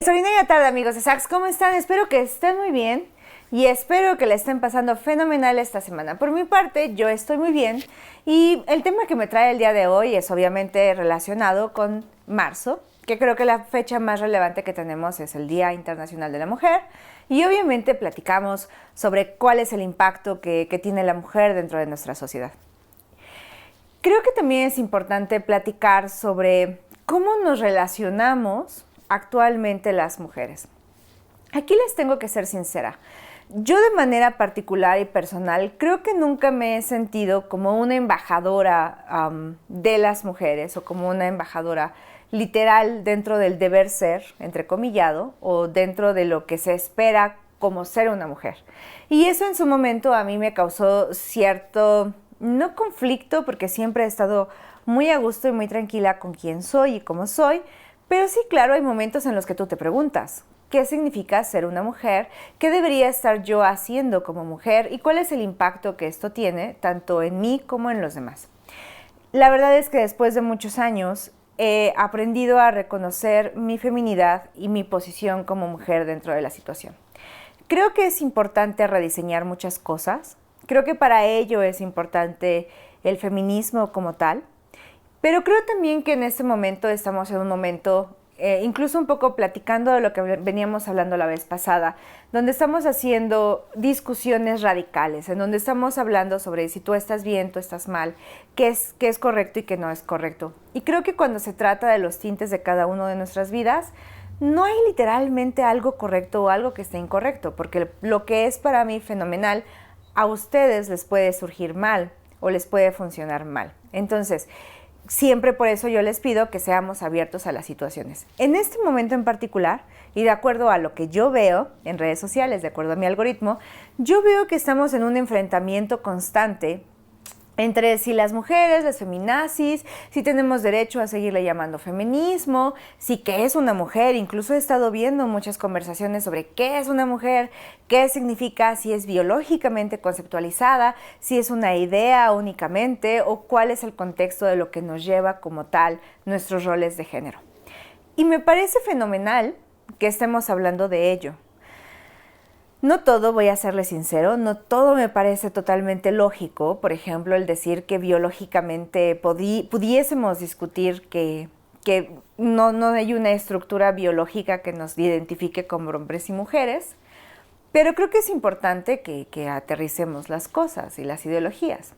Extraordinaria tarde, amigos de Sax. ¿Cómo están? Espero que estén muy bien y espero que le estén pasando fenomenal esta semana. Por mi parte, yo estoy muy bien y el tema que me trae el día de hoy es obviamente relacionado con marzo, que creo que la fecha más relevante que tenemos es el Día Internacional de la Mujer, y obviamente platicamos sobre cuál es el impacto que tiene la mujer dentro de nuestra sociedad. Creo que también es importante platicar sobre cómo nos relacionamos actualmente las mujeres. Aquí les tengo que ser sincera. Yo de manera particular y personal creo que nunca me he sentido como una embajadora de las mujeres o como una embajadora literal dentro del deber ser, entrecomillado, o dentro de lo que se espera como ser una mujer. Y eso en su momento a mí me causó cierto, no conflicto, porque siempre he estado muy a gusto y muy tranquila con quién soy y cómo soy, pero sí, claro, hay momentos en los que tú te preguntas, ¿qué significa ser una mujer? ¿Qué debería estar yo haciendo como mujer? ¿Y cuál es el impacto que esto tiene tanto en mí como en los demás? La verdad es que después de muchos años he aprendido a reconocer mi feminidad y mi posición como mujer dentro de la situación. Creo que es importante rediseñar muchas cosas. Creo que para ello es importante el feminismo como tal. Pero creo también que en este momento estamos en un momento, incluso un poco platicando de lo que veníamos hablando la vez pasada, donde estamos haciendo discusiones radicales, en donde estamos hablando sobre si tú estás bien, tú estás mal, qué es correcto y qué no es correcto. Y creo que cuando se trata de los tintes de cada uno de nuestras vidas, no hay literalmente algo correcto o algo que esté incorrecto, porque lo que es para mí fenomenal, a ustedes les puede surgir mal o les puede funcionar mal. Entonces, siempre por eso yo les pido que seamos abiertos a las situaciones. En este momento en particular, y de acuerdo a lo que yo veo en redes sociales, de acuerdo a mi algoritmo, yo veo que estamos en un enfrentamiento constante entre si las mujeres, las feminazis, si tenemos derecho a seguirle llamando feminismo, si qué es una mujer. Incluso he estado viendo muchas conversaciones sobre qué es una mujer, qué significa, si es biológicamente conceptualizada, si es una idea únicamente o cuál es el contexto de lo que nos lleva como tal nuestros roles de género. Y me parece fenomenal que estemos hablando de ello. No todo, voy a serle sincero, no todo me parece totalmente lógico. Por ejemplo, el decir que biológicamente pudiésemos discutir que no hay una estructura biológica que nos identifique como hombres y mujeres, pero creo que es importante que aterricemos las cosas y las ideologías.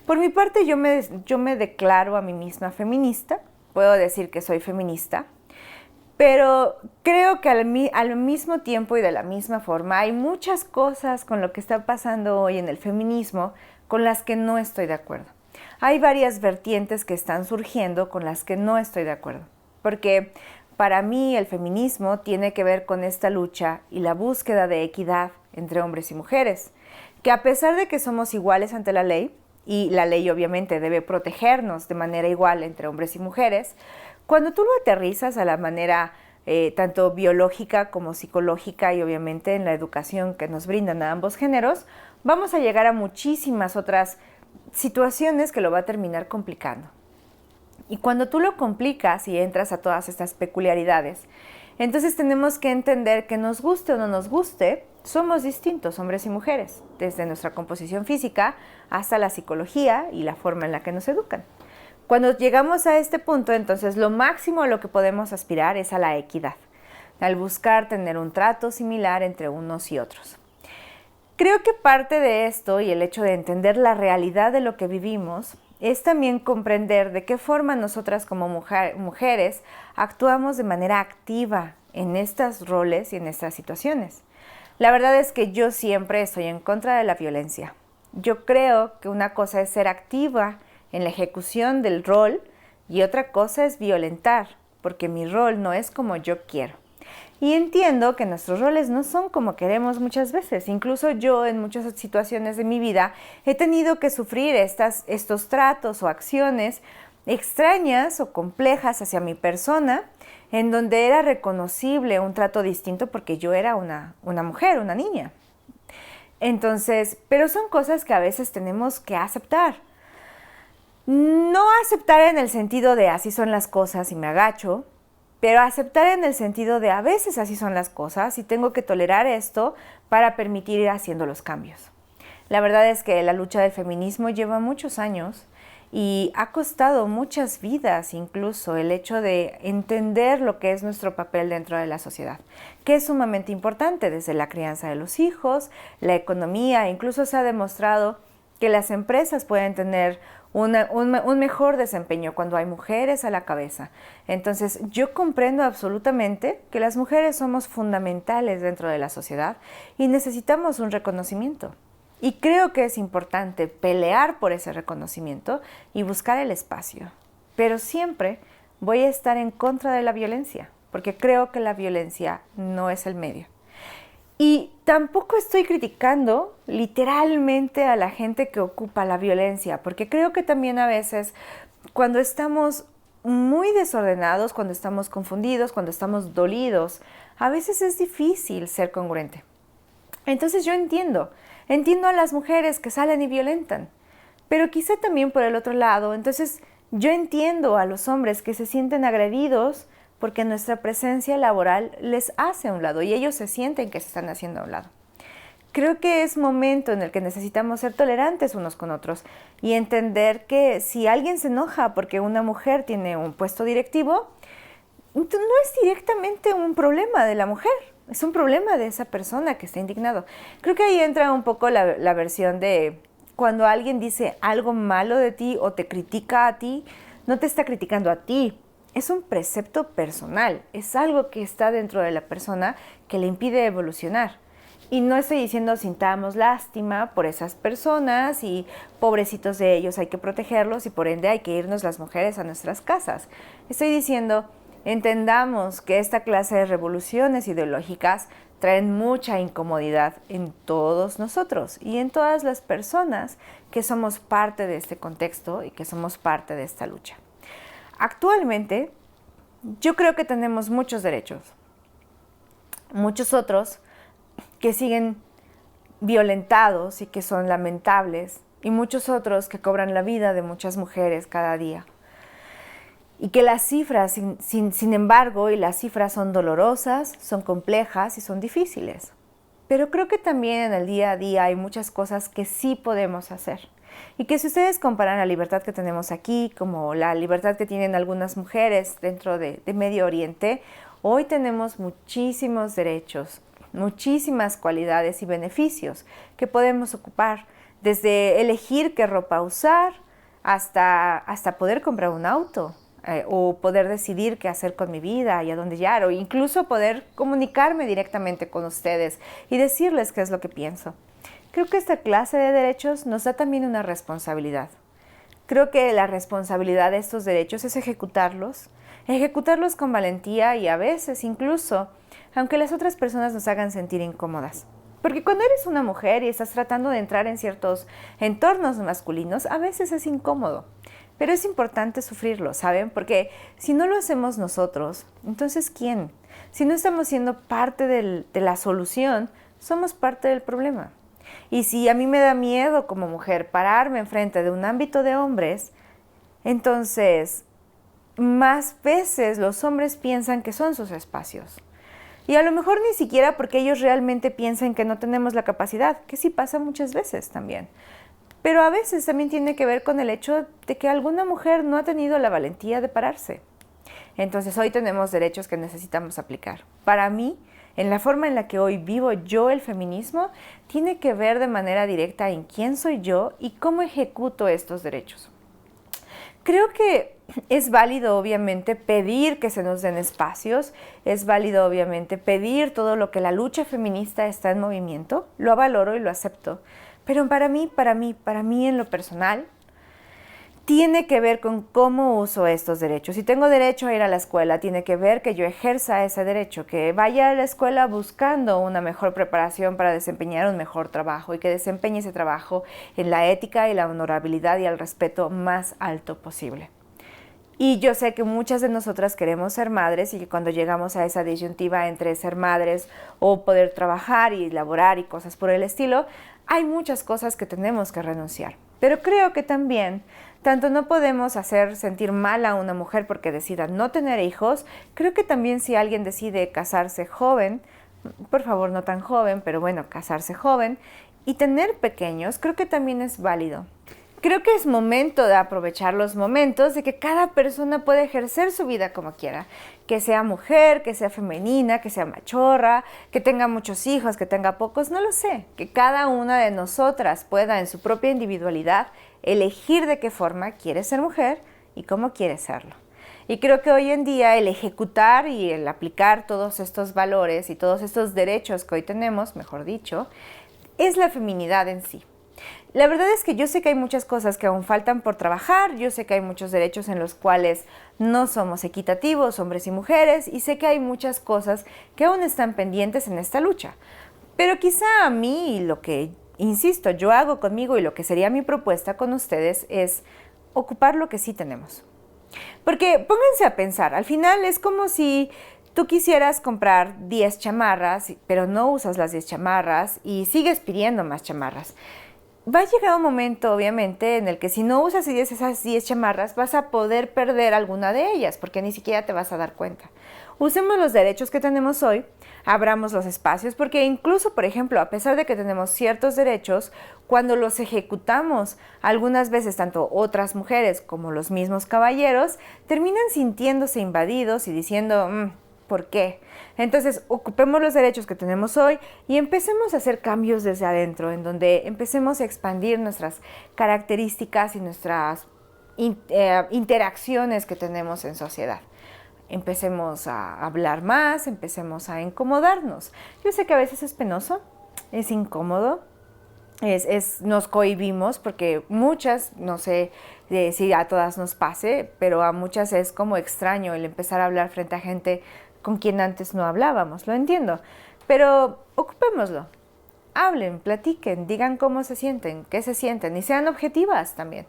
Por mi parte, yo me declaro a mí misma feminista, puedo decir que soy feminista, pero creo que al mismo tiempo y de la misma forma hay muchas cosas con lo que está pasando hoy en el feminismo con las que no estoy de acuerdo. Hay varias vertientes que están surgiendo con las que no estoy de acuerdo, porque para mí el feminismo tiene que ver con esta lucha y la búsqueda de equidad entre hombres y mujeres, que a pesar de que somos iguales ante la ley, y la ley obviamente debe protegernos de manera igual entre hombres y mujeres, cuando tú lo aterrizas a la manera tanto biológica como psicológica y obviamente en la educación que nos brindan a ambos géneros, vamos a llegar a muchísimas otras situaciones que lo va a terminar complicando. Y cuando tú lo complicas y entras a todas estas peculiaridades, entonces tenemos que entender que nos guste o no nos guste, somos distintos, hombres y mujeres, desde nuestra composición física hasta la psicología y la forma en la que nos educan. Cuando llegamos a este punto, entonces lo máximo a lo que podemos aspirar es a la equidad, al buscar tener un trato similar entre unos y otros. Creo que parte de esto y el hecho de entender la realidad de lo que vivimos es también comprender de qué forma nosotras como mujeres actuamos de manera activa en estos roles y en estas situaciones. La verdad es que yo siempre estoy en contra de la violencia. Yo creo que una cosa es ser activa en la ejecución del rol y otra cosa es violentar, porque mi rol no es como yo quiero. Y entiendo que nuestros roles no son como queremos muchas veces. Incluso yo en muchas situaciones de mi vida he tenido que sufrir estos tratos o acciones extrañas o complejas hacia mi persona, en donde era reconocible un trato distinto porque yo era una mujer, una niña. Entonces, pero son cosas que a veces tenemos que aceptar. No aceptar en el sentido de así son las cosas y me agacho, pero aceptar en el sentido de a veces así son las cosas y tengo que tolerar esto para permitir ir haciendo los cambios. La verdad es que la lucha del feminismo lleva muchos años y ha costado muchas vidas, incluso el hecho de entender lo que es nuestro papel dentro de la sociedad, que es sumamente importante desde la crianza de los hijos, la economía. Incluso se ha demostrado que las empresas pueden tener un mejor desempeño cuando hay mujeres a la cabeza. Entonces, yo comprendo absolutamente que las mujeres somos fundamentales dentro de la sociedad y necesitamos un reconocimiento. Y creo que es importante pelear por ese reconocimiento y buscar el espacio. Pero siempre voy a estar en contra de la violencia, porque creo que la violencia no es el medio. Y tampoco estoy criticando literalmente a la gente que ocupa la violencia, porque creo que también a veces cuando estamos muy desordenados, cuando estamos confundidos, cuando estamos dolidos, a veces es difícil ser congruente. Entonces yo entiendo a las mujeres que salen y violentan, pero quizá también por el otro lado, entonces yo entiendo a los hombres que se sienten agredidos porque nuestra presencia laboral les hace a un lado y ellos se sienten que se están haciendo a un lado. Creo que es momento en el que necesitamos ser tolerantes unos con otros y entender que si alguien se enoja porque una mujer tiene un puesto directivo, no es directamente un problema de la mujer, es un problema de esa persona que está indignado. Creo que ahí entra un poco la versión de cuando alguien dice algo malo de ti o te critica a ti, no te está criticando a ti. Es un precepto personal, es algo que está dentro de la persona que le impide evolucionar. Y no estoy diciendo sintamos lástima por esas personas y pobrecitos de ellos, hay que protegerlos y por ende hay que irnos las mujeres a nuestras casas. Estoy diciendo, entendamos que esta clase de revoluciones ideológicas traen mucha incomodidad en todos nosotros y en todas las personas que somos parte de este contexto y que somos parte de esta lucha. Actualmente, yo creo que tenemos muchos derechos, muchos otros que siguen violentados y que son lamentables, y muchos otros que cobran la vida de muchas mujeres cada día. Y que las cifras, sin embargo, y las cifras son dolorosas, son complejas y son difíciles. Pero creo que también en el día a día hay muchas cosas que sí podemos hacer. Y que si ustedes comparan la libertad que tenemos aquí, como la libertad que tienen algunas mujeres dentro de Medio Oriente, hoy tenemos muchísimos derechos, muchísimas cualidades y beneficios que podemos ocupar, desde elegir qué ropa usar hasta poder comprar un auto o poder decidir qué hacer con mi vida y a dónde llegar, o incluso poder comunicarme directamente con ustedes y decirles qué es lo que pienso. Creo que esta clase de derechos nos da también una responsabilidad. Creo que la responsabilidad de estos derechos es ejecutarlos con valentía y a veces incluso, aunque las otras personas nos hagan sentir incómodas. Porque cuando eres una mujer y estás tratando de entrar en ciertos entornos masculinos, a veces es incómodo. Pero es importante sufrirlo, ¿saben? Porque si no lo hacemos nosotros, entonces ¿quién? Si no estamos siendo parte de la solución, somos parte del problema. Y si a mí me da miedo como mujer pararme enfrente de un ámbito de hombres, entonces más veces los hombres piensan que son sus espacios. Y a lo mejor ni siquiera porque ellos realmente piensan que no tenemos la capacidad, que sí pasa muchas veces también. Pero a veces también tiene que ver con el hecho de que alguna mujer no ha tenido la valentía de pararse. Entonces hoy tenemos derechos que necesitamos aplicar. Para mí, en la forma en la que hoy vivo yo el feminismo, tiene que ver de manera directa en quién soy yo y cómo ejecuto estos derechos. Creo que es válido, obviamente, pedir que se nos den espacios, es válido, obviamente, pedir todo lo que la lucha feminista está en movimiento, lo valoro y lo acepto, pero para mí en lo personal, tiene que ver con cómo uso estos derechos. Si tengo derecho a ir a la escuela, tiene que ver que yo ejerza ese derecho, que vaya a la escuela buscando una mejor preparación para desempeñar un mejor trabajo y que desempeñe ese trabajo en la ética y la honorabilidad y el respeto más alto posible. Y yo sé que muchas de nosotras queremos ser madres y que cuando llegamos a esa disyuntiva entre ser madres o poder trabajar y laborar y cosas por el estilo, hay muchas cosas que tenemos que renunciar. Pero creo que también Tanto no podemos hacer sentir mal a una mujer porque decida no tener hijos. Creo que también si alguien decide casarse joven, por favor no tan joven, pero bueno, casarse joven y tener pequeños, creo que también es válido. Creo que es momento de aprovechar los momentos de que cada persona puede ejercer su vida como quiera, que sea mujer, que sea femenina, que sea machorra, que tenga muchos hijos, que tenga pocos, no lo sé, que cada una de nosotras pueda en su propia individualidad elegir de qué forma quiere ser mujer y cómo quiere serlo. Y creo que hoy en día el ejecutar y el aplicar todos estos valores y todos estos derechos que hoy tenemos, mejor dicho, es la feminidad en sí. La verdad es que yo sé que hay muchas cosas que aún faltan por trabajar, yo sé que hay muchos derechos en los cuales no somos equitativos, hombres y mujeres, y sé que hay muchas cosas que aún están pendientes en esta lucha. Pero quizá a mí lo que, insisto, yo hago conmigo y lo que sería mi propuesta con ustedes es ocupar lo que sí tenemos. Porque pónganse a pensar, al final es como si tú quisieras comprar 10 chamarras, pero no usas las 10 chamarras y sigues pidiendo más chamarras. Va a llegar un momento, obviamente, en el que si no usas esas 10 chamarras, vas a poder perder alguna de ellas, porque ni siquiera te vas a dar cuenta. Usemos los derechos que tenemos hoy, abramos los espacios, porque incluso, por ejemplo, a pesar de que tenemos ciertos derechos, cuando los ejecutamos, algunas veces tanto otras mujeres como los mismos caballeros, terminan sintiéndose invadidos y diciendo, ¿por qué? Entonces, ocupemos los derechos que tenemos hoy y empecemos a hacer cambios desde adentro, en donde empecemos a expandir nuestras características y nuestras interacciones que tenemos en sociedad. Empecemos a hablar más, empecemos a incomodarnos. Yo sé que a veces es penoso, es incómodo, nos cohibimos porque muchas, no sé si a todas nos pase, pero a muchas es como extraño el empezar a hablar frente a gente con quien antes no hablábamos, lo entiendo, pero ocupémoslo, hablen, platiquen, digan cómo se sienten, qué se sienten y sean objetivas también.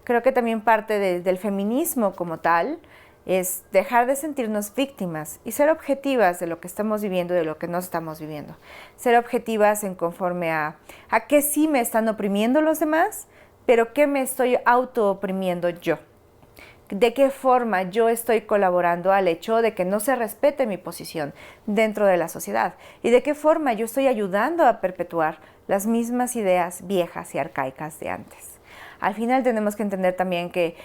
Creo que también parte del feminismo como tal es dejar de sentirnos víctimas y ser objetivas de lo que estamos viviendo y de lo que no estamos viviendo. Ser objetivas en conforme a qué sí me están oprimiendo los demás, pero qué me estoy auto-oprimiendo yo. De qué forma yo estoy colaborando al hecho de que no se respete mi posición dentro de la sociedad y de qué forma yo estoy ayudando a perpetuar las mismas ideas viejas y arcaicas de antes. Al final tenemos que entender también que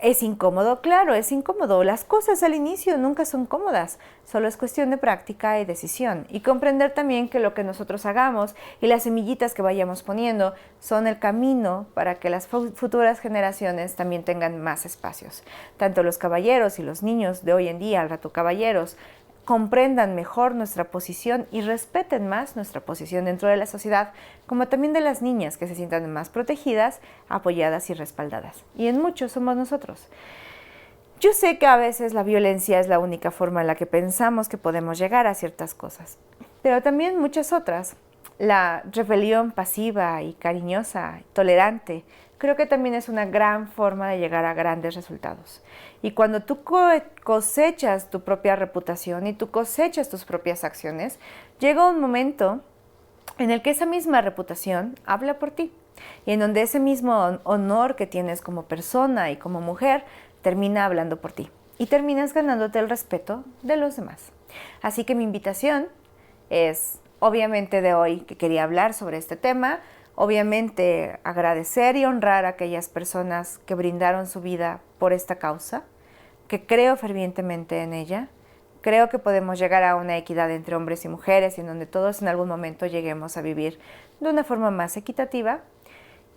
es incómodo, claro, es incómodo. Las cosas al inicio nunca son cómodas, solo es cuestión de práctica y decisión. Y comprender también que lo que nosotros hagamos y las semillitas que vayamos poniendo son el camino para que las futuras generaciones también tengan más espacios. Tanto los caballeros y los niños de hoy en día, al rato caballeros, comprendan mejor nuestra posición y respeten más nuestra posición dentro de la sociedad, como también de las niñas que se sientan más protegidas, apoyadas y respaldadas. Y en muchos somos nosotros. Yo sé que a veces la violencia es la única forma en la que pensamos que podemos llegar a ciertas cosas, pero también muchas otras. La rebelión pasiva y cariñosa, tolerante, creo que también es una gran forma de llegar a grandes resultados. Y cuando tú cosechas tu propia reputación y tú cosechas tus propias acciones, llega un momento en el que esa misma reputación habla por ti y en donde ese mismo honor que tienes como persona y como mujer termina hablando por ti y terminas ganándote el respeto de los demás. Así que mi invitación es, obviamente de hoy que quería hablar sobre este tema, obviamente agradecer y honrar a aquellas personas que brindaron su vida por esta causa, que creo fervientemente en ella. Creo que podemos llegar a una equidad entre hombres y mujeres y en donde todos en algún momento lleguemos a vivir de una forma más equitativa.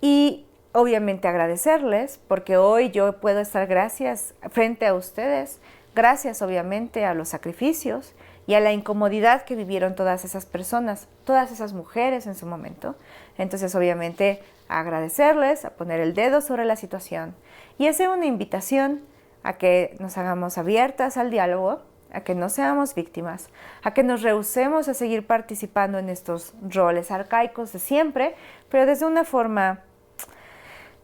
Y obviamente agradecerles porque hoy yo puedo estar gracias frente a ustedes, gracias obviamente a los sacrificios y a la incomodidad que vivieron todas esas personas, todas esas mujeres en su momento. Entonces, obviamente, agradecerles, a poner el dedo sobre la situación y hacer una invitación a que nos hagamos abiertas al diálogo, a que no seamos víctimas, a que nos rehusemos a seguir participando en estos roles arcaicos de siempre, pero desde una forma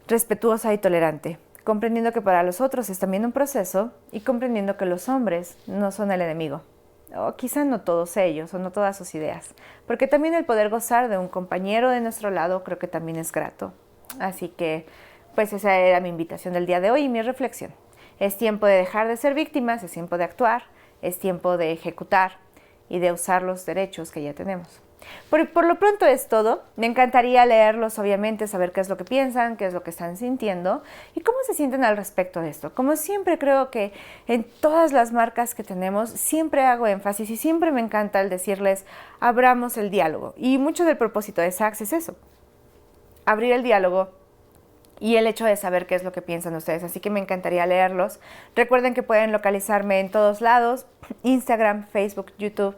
respetuosa y tolerante, comprendiendo que para los otros es también un proceso y comprendiendo que los hombres no son el enemigo. O quizá no todos ellos, o no todas sus ideas, porque también el poder gozar de un compañero de nuestro lado creo que también es grato. Así que pues esa era mi invitación del día de hoy y mi reflexión. Es tiempo de dejar de ser víctimas, es tiempo de actuar, es tiempo de ejecutar y de usar los derechos que ya tenemos. Por lo pronto es todo. Me encantaría leerlos, obviamente, saber qué es lo que piensan, qué es lo que están sintiendo y cómo se sienten al respecto de esto. Como siempre creo que en todas las marcas que tenemos, siempre hago énfasis y siempre me encanta el decirles, abramos el diálogo. Y mucho del propósito de Saks es eso, abrir el diálogo y el hecho de saber qué es lo que piensan ustedes. Así que me encantaría leerlos. Recuerden que pueden localizarme en todos lados, Instagram, Facebook, YouTube,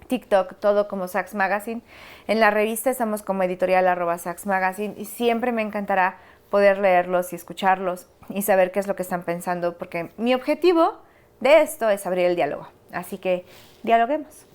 TikTok, todo como Saks Magazine. En la revista estamos como editorial @Saks Magazine y siempre me encantará poder leerlos y escucharlos y saber qué es lo que están pensando, porque mi objetivo de esto es abrir el diálogo. Así que dialoguemos.